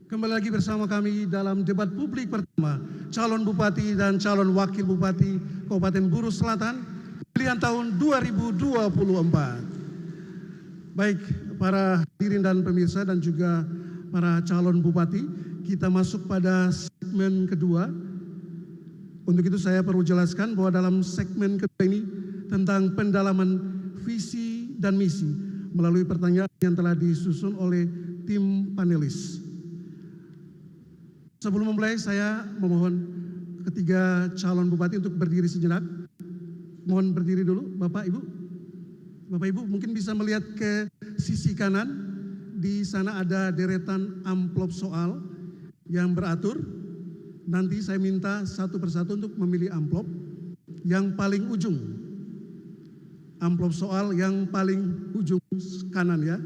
Kembali lagi bersama kami dalam debat publik pertama calon bupati dan calon wakil bupati Kabupaten Buru Selatan pilihan tahun 2024. Baik para hadirin dan pemirsa dan juga para calon bupati, kita masuk pada segmen kedua. Untuk itu saya perlu jelaskan bahwa dalam segmen kedua ini tentang pendalaman visi dan misi melalui pertanyaan yang telah disusun oleh tim panelis. Sebelum memulai, saya memohon ketiga calon bupati untuk berdiri sejenak. Mohon berdiri dulu, Bapak Ibu. Bapak Ibu mungkin bisa melihat ke sisi kanan. Di sana ada deretan amplop soal yang beratur. Nanti saya minta satu persatu untuk memilih amplop yang paling ujung. Amplop soal yang paling ujung kanan ya.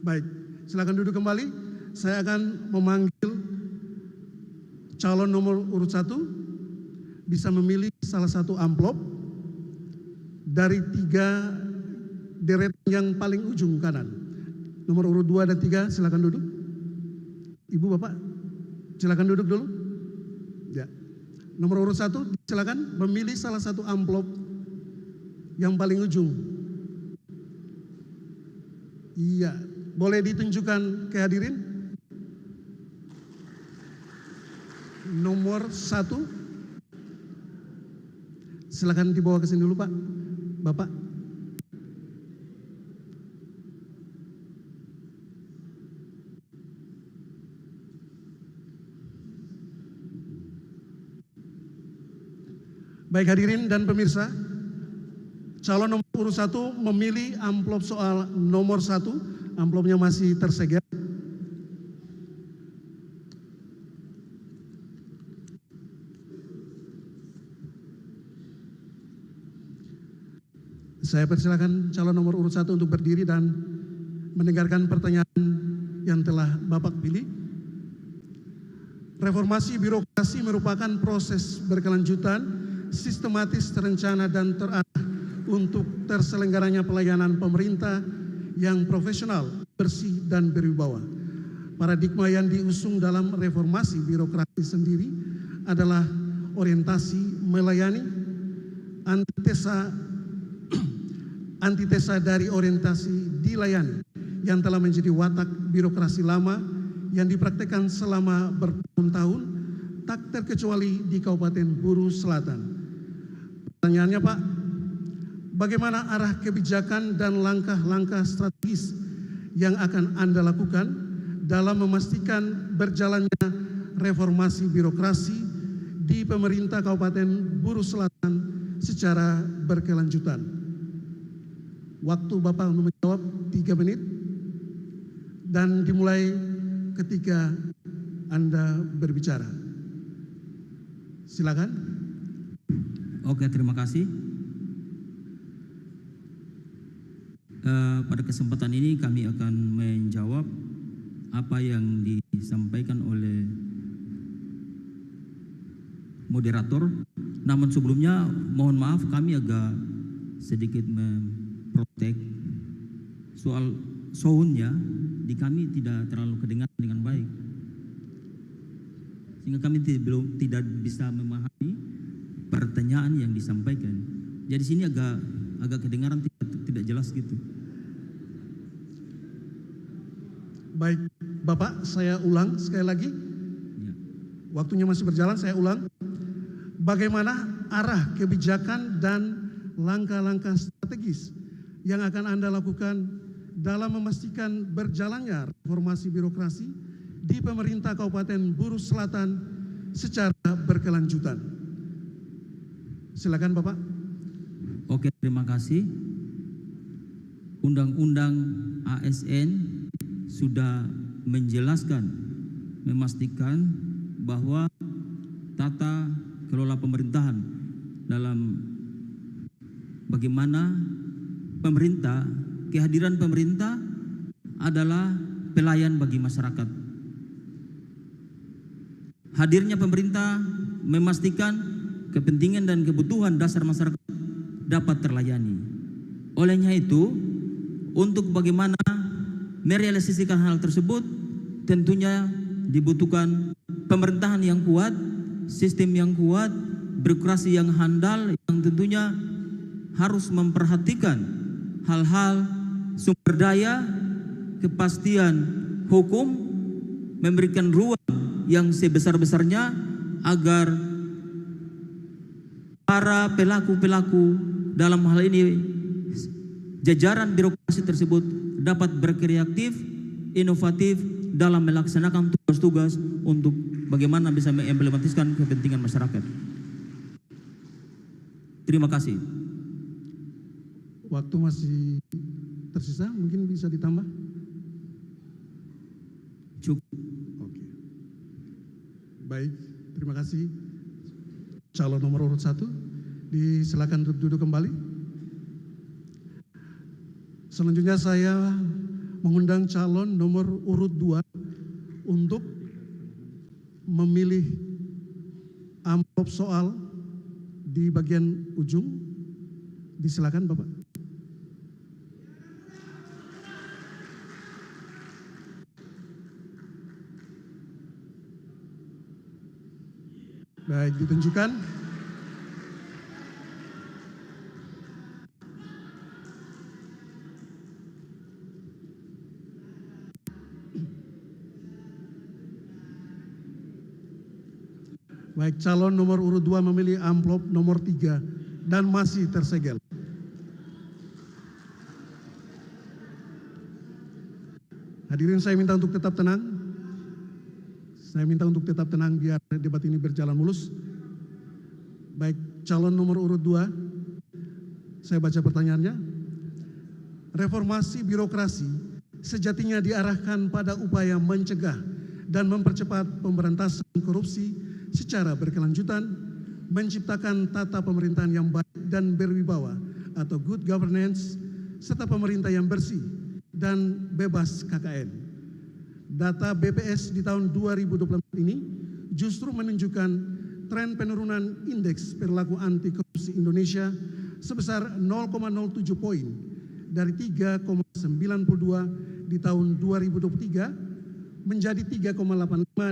Baik, silakan duduk kembali. Saya akan memanggil calon nomor urut 1 bisa memilih salah satu amplop dari 3 deret yang paling ujung kanan. Nomor urut 2 dan 3 silakan duduk. Ibu Bapak silakan duduk dulu. Ya. Nomor urut 1 silakan memilih salah satu amplop yang paling ujung. Iya, boleh ditunjukkan ke hadirin? Nomor 1, silakan dibawa ke sini dulu Pak, Bapak. Baik hadirin dan pemirsa, calon nomor urut 1 memilih amplop soal nomor 1, amplopnya masih tersegel. Saya persilakan calon nomor urut 1 untuk berdiri dan mendengarkan pertanyaan yang telah Bapak pilih. Reformasi birokrasi merupakan proses berkelanjutan, sistematis, terencana, dan terarah untuk terselenggaranya pelayanan pemerintah yang profesional, bersih, dan berwibawa. Paradigma yang diusung dalam reformasi birokrasi sendiri adalah orientasi melayani, antitesa dari orientasi dilayani yang telah menjadi watak birokrasi lama yang dipraktekkan selama bertahun-tahun tak terkecuali di Kabupaten Buru Selatan. Pertanyaannya Pak, bagaimana arah kebijakan dan langkah-langkah strategis yang akan Anda lakukan dalam memastikan berjalannya reformasi birokrasi di pemerintah Kabupaten Buru Selatan secara berkelanjutan? Waktu Bapak untuk menjawab 3 menit dan dimulai ketika Anda berbicara. Silakan. Oke, terima kasih. Pada kesempatan ini kami akan menjawab apa yang disampaikan oleh moderator. Namun sebelumnya mohon maaf kami agak sedikit protek soal soundnya di kami tidak terlalu kedengaran dengan baik sehingga kami tidak bisa memahami pertanyaan yang disampaikan. Jadi sini agak kedengaran tidak jelas gitu. Baik Bapak, saya ulang sekali lagi ya. Waktunya masih berjalan, saya ulang. Bagaimana arah kebijakan dan langkah-langkah strategis yang akan Anda lakukan dalam memastikan berjalannya reformasi birokrasi di pemerintah Kabupaten Buru Selatan secara berkelanjutan? Silakan Bapak. Oke, terima kasih. Undang-undang ASN sudah menjelaskan, memastikan bahwa tata kelola pemerintahan dalam bagaimana pemerintah, kehadiran pemerintah adalah pelayan bagi masyarakat. Hadirnya pemerintah memastikan kepentingan dan kebutuhan dasar masyarakat dapat terlayani. Olehnya itu, untuk bagaimana merealisasikan hal tersebut, tentunya dibutuhkan pemerintahan yang kuat, sistem yang kuat, birokrasi yang handal, yang tentunya harus memperhatikan hal-hal sumber daya, kepastian hukum, memberikan ruang yang sebesar-besarnya agar para pelaku-pelaku dalam hal ini jajaran birokrasi tersebut dapat berkreatif, inovatif dalam melaksanakan tugas-tugas untuk bagaimana bisa mengimplementasikan kepentingan masyarakat. Terima kasih. Waktu masih tersisa, mungkin bisa ditambah? Cukup. Oke. Baik, terima kasih. Calon nomor urut 1, disilakan duduk kembali. Selanjutnya saya mengundang calon nomor urut 2 untuk memilih amplop soal di bagian ujung. Disilakan Bapak. Baik, ditunjukkan. Baik, calon nomor urut 2 memilih amplop nomor 3 dan masih tersegel. Hadirin, saya minta untuk tetap tenang. Saya minta untuk tetap tenang biar debat ini berjalan mulus. Baik, calon nomor urut 2, saya baca pertanyaannya. Reformasi birokrasi sejatinya diarahkan pada upaya mencegah dan mempercepat pemberantasan korupsi secara berkelanjutan, menciptakan tata pemerintahan yang baik dan berwibawa atau good governance, serta pemerintah yang bersih dan bebas KKN. Data BPS di tahun 2024 ini justru menunjukkan tren penurunan indeks perilaku anti korupsi Indonesia sebesar 0,07 poin dari 3,92 di tahun 2023 menjadi 3,85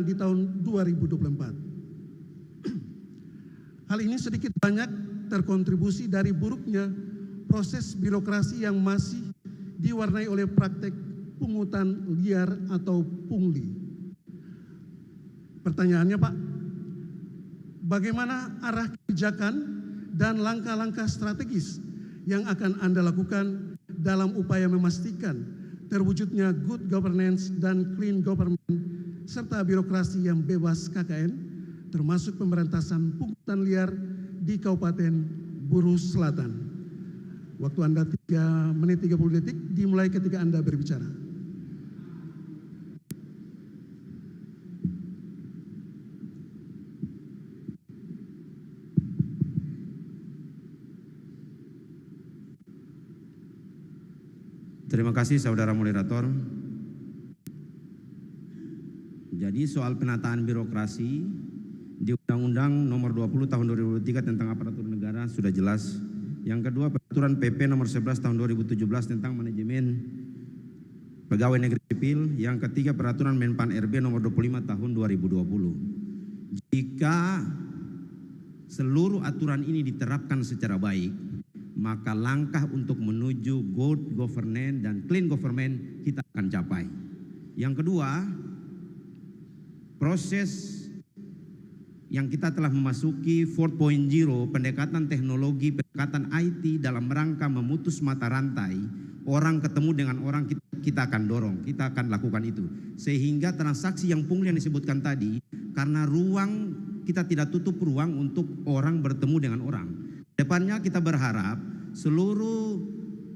di tahun 2024. Hal ini sedikit banyak terkontribusi dari buruknya proses birokrasi yang masih diwarnai oleh praktek pungutan liar atau pungli. Pertanyaannya Pak, bagaimana arah kebijakan dan langkah-langkah strategis yang akan Anda lakukan dalam upaya memastikan terwujudnya good governance dan clean government serta birokrasi yang bebas KKN, termasuk pemberantasan pungutan liar di Kabupaten Buru Selatan. Waktu Anda 3 menit 30 detik dimulai ketika Anda berbicara. Terima kasih saudara moderator. Jadi soal penataan birokrasi di Undang-Undang Nomor 20 Tahun 2003 tentang Aparatur Negara sudah jelas. Yang kedua, Peraturan PP Nomor 11 Tahun 2017 tentang Manajemen Pegawai Negeri Sipil. Yang ketiga, Peraturan Menpan RB Nomor 25 Tahun 2020. Jika seluruh aturan ini diterapkan secara baik, maka langkah untuk menuju good governance dan clean government kita akan capai. Yang kedua, proses yang kita telah memasuki 4.0, pendekatan teknologi, pendekatan IT dalam rangka memutus mata rantai, orang ketemu dengan orang, kita akan dorong, kita akan lakukan itu. Sehingga transaksi yang pungli yang disebutkan tadi, karena ruang, kita tidak tutup ruang untuk orang bertemu dengan orang. Depannya kita berharap seluruh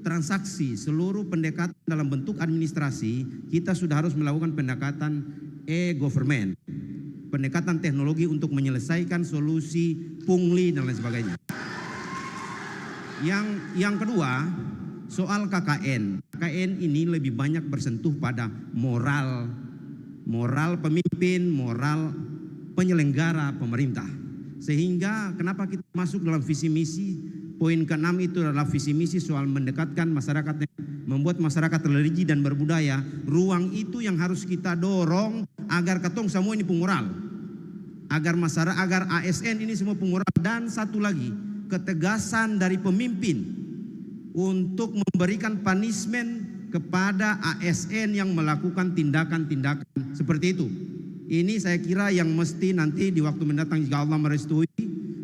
transaksi, seluruh pendekatan dalam bentuk administrasi, kita sudah harus melakukan pendekatan e-government, pendekatan teknologi untuk menyelesaikan solusi pungli dan lain sebagainya. Yang kedua, soal KKN. KKN ini lebih banyak bersentuh pada moral pemimpin, moral penyelenggara pemerintah. Sehingga kenapa kita masuk dalam visi misi, poin ke-6 itu adalah visi misi soal mendekatkan masyarakat, membuat masyarakat religi dan berbudaya. Ruang itu yang harus kita dorong agar katong semua ini pengoral, agar masyarakat, agar ASN ini semua pengoral. Dan satu lagi, ketegasan dari pemimpin untuk memberikan punishment kepada ASN yang melakukan tindakan-tindakan seperti itu. Ini saya kira yang mesti nanti di waktu mendatang jika Allah merestui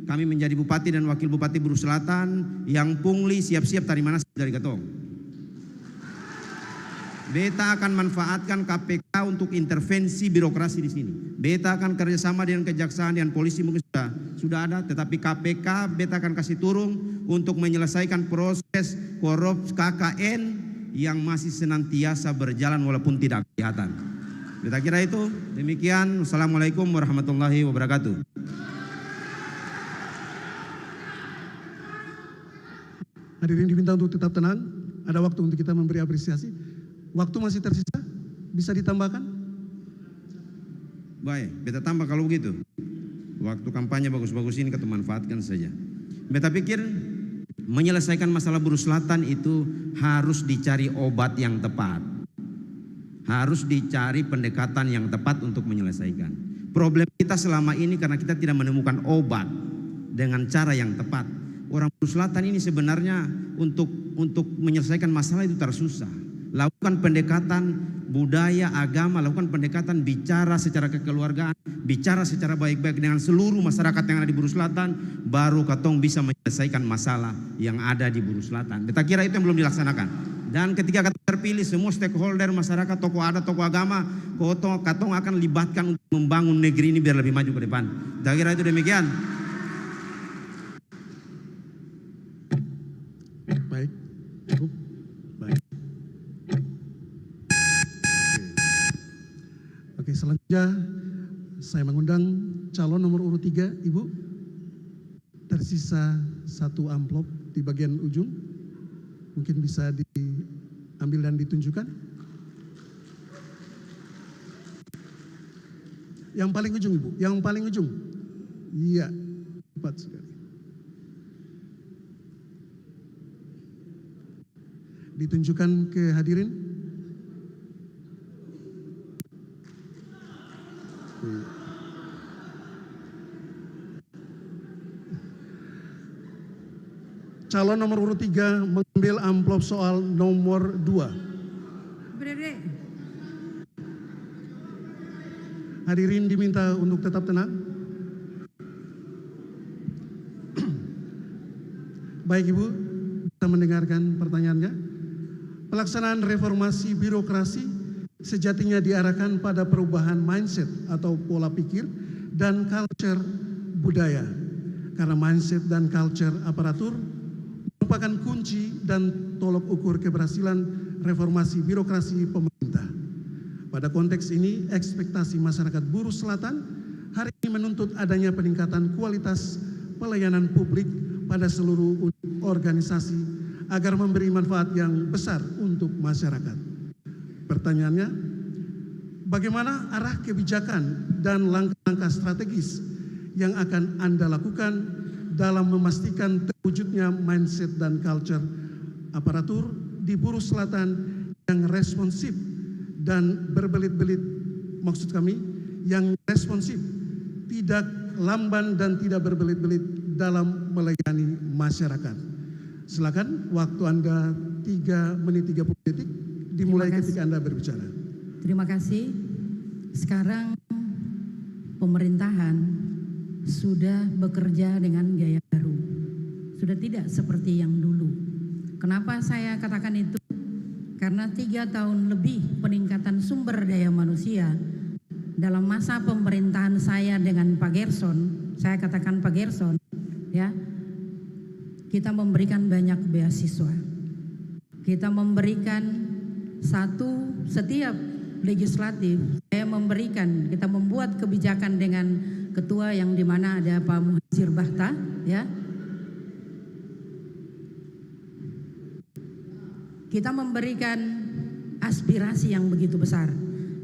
kami menjadi bupati dan wakil bupati Buru Selatan, yang pungli siap-siap dari mana dari ketong. Beta akan manfaatkan KPK untuk intervensi birokrasi di sini. Beta akan kerjasama dengan kejaksaan dan polisi, mungkin sudah ada, tetapi KPK beta akan kasih turun untuk menyelesaikan proses korupsi KKN yang masih senantiasa berjalan walaupun tidak kelihatan. Beta kira itu. Demikian. Wassalamualaikum warahmatullahi wabarakatuh. Hadirin diminta untuk tetap tenang. Ada waktu untuk kita memberi apresiasi. Waktu masih tersisa, bisa ditambahkan? Baik, beta tambah kalau begitu. Waktu kampanye bagus-bagus ini kita manfaatkan saja. Beta pikir menyelesaikan masalah Buru Selatan itu harus dicari obat yang tepat. Harus dicari pendekatan yang tepat untuk menyelesaikan. Problem kita selama ini karena kita tidak menemukan obat dengan cara yang tepat. Orang Buru Selatan ini sebenarnya untuk menyelesaikan masalah itu tersusah. Lakukan pendekatan budaya, agama, lakukan pendekatan bicara secara kekeluargaan, bicara secara baik-baik dengan seluruh masyarakat yang ada di Buru Selatan, baru katong bisa menyelesaikan masalah yang ada di Buru Selatan. Kita kira itu yang belum dilaksanakan. Dan ketika katong terpilih, semua stakeholder masyarakat, tokoh adat, tokoh agama, katong akan libatkan untuk membangun negeri ini biar lebih maju ke depan. Kita kira itu demikian. Baik, cukup. Baik. Oke, selanjutnya saya mengundang calon nomor urut 3, Ibu. Tersisa 1 amplop di bagian ujung. Mungkin bisa diambil dan ditunjukkan. Yang paling ujung, Ibu. Yang paling ujung. Iya, tepat sekali. Ditunjukkan ke hadirin. Calon nomor urut 3 mengambil amplop soal nomor 2. Berdiri. Hadirin diminta untuk tetap tenang. Baik Ibu, kita mendengarkan pertanyaannya. Pelaksanaan reformasi birokrasi sejatinya diarahkan pada perubahan mindset atau pola pikir dan culture budaya. Karena mindset dan culture aparatur merupakan kunci dan tolok ukur keberhasilan reformasi birokrasi pemerintah. Pada konteks ini, ekspektasi masyarakat Buru Selatan hari ini menuntut adanya peningkatan kualitas pelayanan publik pada seluruh organisasi agar memberi manfaat yang besar untuk masyarakat. Pertanyaannya, bagaimana arah kebijakan dan langkah-langkah strategis yang akan Anda lakukan dalam memastikan terwujudnya mindset dan culture aparatur di Buru Selatan yang responsif dan berbelit-belit, maksud kami yang responsif, tidak lamban dan tidak berbelit-belit dalam melayani masyarakat. Silakan, waktu Anda 3 menit 30 detik dimulai ketika Anda berbicara. Terima kasih. Sekarang pemerintahan sudah bekerja dengan gaya baru. Sudah tidak seperti yang dulu. Kenapa saya katakan itu? Karena 3 tahun lebih peningkatan sumber daya manusia dalam masa pemerintahan saya dengan Pak Gerson, saya katakan Pak Gerson, ya, kita memberikan banyak beasiswa. Kita memberikan setiap legislatif, saya memberikan, kita membuat kebijakan dengan ketua yang dimana ada Pak Muhajir Bahta, ya. Kita memberikan aspirasi yang begitu besar.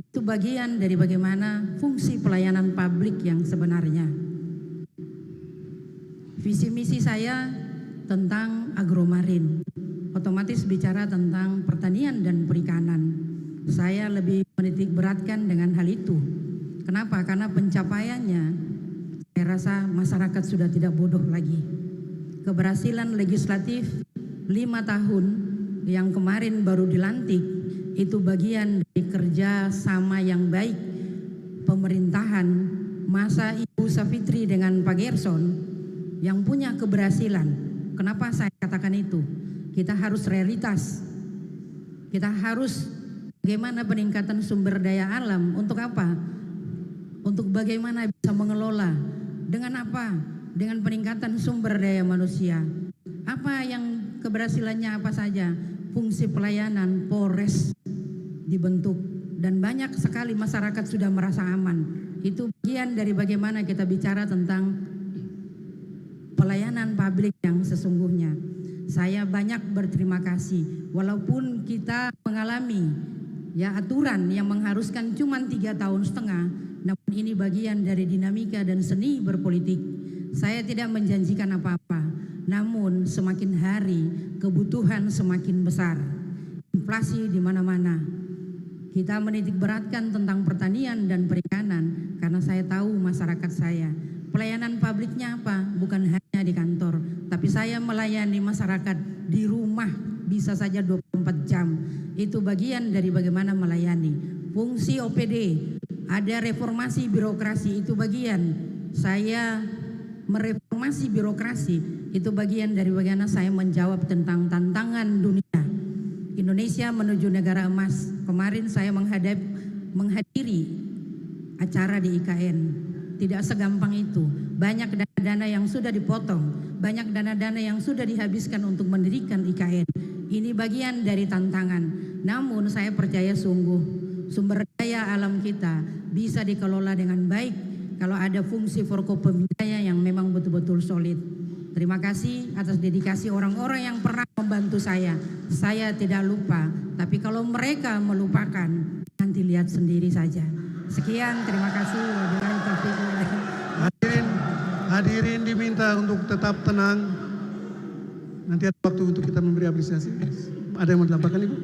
Itu bagian dari bagaimana fungsi pelayanan publik yang sebenarnya. Visi misi saya tentang agromarin, otomatis bicara tentang pertanian dan perikanan. Saya lebih menitik beratkan dengan hal itu. Kenapa? Karena pencapaiannya saya rasa masyarakat sudah tidak bodoh lagi. Keberhasilan legislatif 5 tahun yang kemarin baru dilantik itu bagian dari kerja sama yang baik pemerintahan masa Ibu Savitri dengan Pak Gerson yang punya keberhasilan. Kenapa saya katakan itu? Kita harus realitas. Kita harus bagaimana peningkatan sumber daya alam, untuk apa? Untuk bagaimana bisa mengelola. Dengan apa? Dengan peningkatan sumber daya manusia. Apa yang keberhasilannya apa saja? Fungsi pelayanan Polres dibentuk dan banyak sekali masyarakat sudah merasa aman. Itu bagian dari bagaimana kita bicara tentang pelayanan publik yang sesungguhnya. Saya banyak berterima kasih walaupun kita mengalami aturan yang mengharuskan cuma 3,5 tahun, namun ini bagian dari dinamika dan seni berpolitik. Saya tidak menjanjikan apa-apa, namun semakin hari kebutuhan semakin besar. Inflasi di mana-mana. Kita menitik beratkan tentang pertanian dan perikanan karena saya tahu masyarakat saya. Pelayanan publiknya apa? Bukan hanya di kantor, tapi saya melayani masyarakat di rumah bisa saja 24 jam. Itu bagian dari bagaimana melayani. Fungsi OPD, ada reformasi birokrasi, itu bagian. Saya mereformasi birokrasi, itu bagian dari bagaimana saya menjawab tentang tantangan dunia. Indonesia menuju negara emas. Kemarin saya menghadiri acara di IKN. Tidak segampang itu. Banyak dana-dana yang sudah dipotong, banyak dana-dana yang sudah dihabiskan untuk mendirikan IKN. Ini bagian dari tantangan. Namun saya percaya sungguh sumber daya alam kita bisa dikelola dengan baik kalau ada fungsi Forkopimdanya yang memang betul-betul solid. Terima kasih atas dedikasi orang-orang yang pernah membantu saya. Saya tidak lupa, tapi kalau mereka melupakan, nanti lihat sendiri saja. Sekian, terima kasih. Hadirin diminta untuk tetap tenang. Nanti ada waktu untuk kita memberi apresiasi. Ada yang mau ditambahkan, Ibu?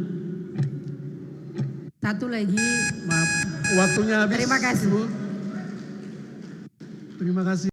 Satu lagi. Maaf, waktunya habis. Terima kasih. Ibu. Terima kasih.